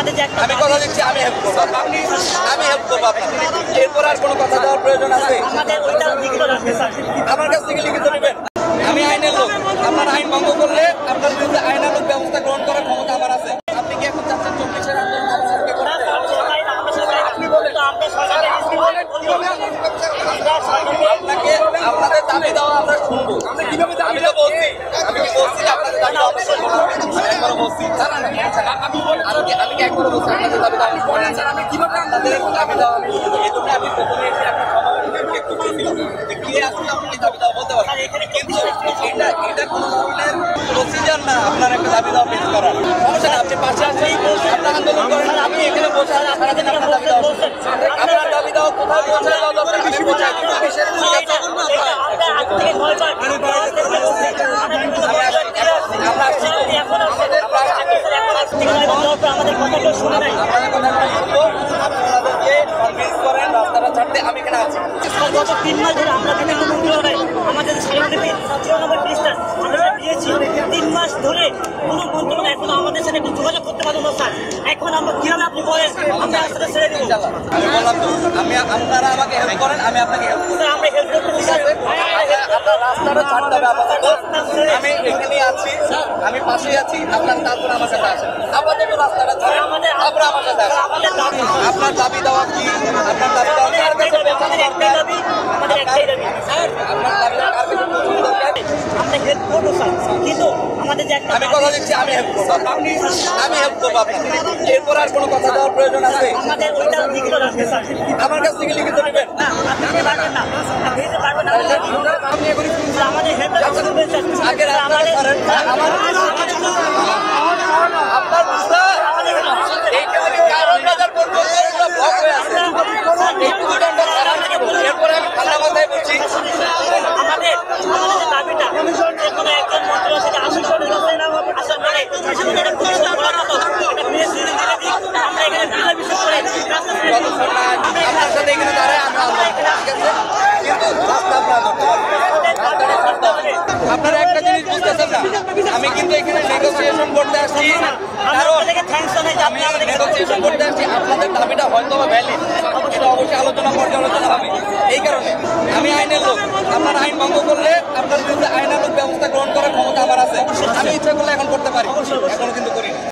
আমি কথা দিচ্ছি, আমি হেল্প করবো, আমি হেল্প করবো আপনাকে। এরপর আর কোনো কথা দেওয়ার প্রয়োজন আছে? আমার কাছ থেকে লিখিত নেবেন। আমি আইনের লোক, আপনার আইন ভঙ্গ করলে আপনার বিরুদ্ধে আইনানুগ ব্যবস্থা গ্রহণ করার ক্ষমতা আমার আছে। আপনি কি এখন চাচ্ছেন 24-এর আন্দোলন আমার সাথে করতে? আপনাকে আপনাদের দাবি দেওয়া আমরা শুনবো। আমি তো বলছি, আমি কি বলছি আপনাদের দাবি দেওয়া আমরা শুনবো না? আমি একবারও বলছি, আমি কি একবারও বলছি আপনাদের দাবি দেওয়া আমি শুনবো না? আমি কিভাবে আপনাদের দাবি দেওয়া আমি শুনবো? এই জন্য আমি প্রথমে এসে আপনার সমাবেশ করতেছিলাম যে কি আসলে আপনি দাবি দেওয়া বলতে পারেন, কিন্তু এটা কোনো ধরনের প্রসিজার না আপনার একটা দাবি দেওয়া পেশ করার। সমস্যা না, আপনি পাশে আসেই আপনার আন্দোলন করেন, আমি এখানে বসে আছি সারাদিন আপনার দাবি দেওয়া শুনছেন। আপনার দাবি দেওয়া কোথায় পৌঁছে দেওয়া দরকার আমি পৌঁছাই দিব। আমি এখানে আছি। গত 3 মাস ধরে আমরা আমাদের আমরা দিয়েছি 3 মাস ধরে কোনো মন্ত্রণালয় এখনো আমাদের সাথে একটু যোগাযোগ করতে পারবো না স্যার। এখন আমরা কিভাবে আপনি বলেন আমরা রাস্তাটা ছেড়ে দেবো? আমি বললাম তো, আপনারা আমাকে হেল্প করেন, আমি আপনাকে হেল্প করবো। আমরা হেল্প করতে আপনার রাস্তাটা ছাড়তে হবে আপাতত। আমি এখানে আছি, আমি পাশেই আছি, আপনার তারপর আমার সাথে আসেন। আপাতত রাস্তাটা ছাড়েন, তারপর আমার সাথে আসেন। আপনার দাবি দেওয়া কি? আপনার দাবি দেওয়া কার কাছে পৌঁছানো দরকার? আমাদের একটাই দাবি আপনার দাবি দেওয়া কার কাছে পৌঁছানো দরকার? আমরা হেল্প করবো স্যার, কিন্তু আমাদের যে একটা আমি কথা দিচ্ছি, আমি হেল্প করবো, আমি হেল্প করবো আপনাকে। এরপর আর কোনো কথা দেওয়ার প্রয়োজন আছে? আমাদের ওইটা লিখিত রাখবে স্যার। আমার কাছ থেকে লিখিত নেবেন। আপনি দিতে পারবেন না, আপনি দিতে পারবেন না। আমাদের হেল্পটা করবেন স্যার। আগে রাস্তাটা ছাড়েন। আপনার বুঝতে এইখানে কারণ বাজার পর্যন্ত এগুলো ব্লক হয়ে আছে। এইটুকু দণ্ড ছাড়া আমি বলবো। এরপরে আমি ঠান্ডা মাথায় বলছি, আমাদের যে দাবিটা যে কোনো একজন মন্ত্রী সেটা আসল করে আসল মানে এটা পুলিশ বলার মতো এটা প্রেস রিলিজ দিলে দিই আমরা এখানে বিনা বিষয় করে রাস্তা ছেড়ে দিই। আপনার সাথে এখানে দাঁড়ায় আমি আন্দোলন করি, ঠিক আছে? কিন্তু রাস্তা আপনার দরকার, রাস্তাটা ছাড়তে হবে। আপনারা একটা জিনিস বুঝতেছেন না, আমি কিন্তু এখানে নেগোসিয়েশন করতে আসছি, কারণ আমি নেগোসিয়েশন করতে আসছি আপনাদের দাবিটা হয়তো বা ভ্যালিড, এটা অবশ্যই আলোচনা পর্যালোচনা হবে। এই কারণে আমি আইনের লোক, আপনার আইন ভঙ্গ করলে আপনার বিরুদ্ধে আইনানুগ ব্যবস্থা গ্রহণ করার ক্ষমতা আমার আছে। আমি ইচ্ছা করলে এখন করতে পারি, এখনো কিন্তু করিনি।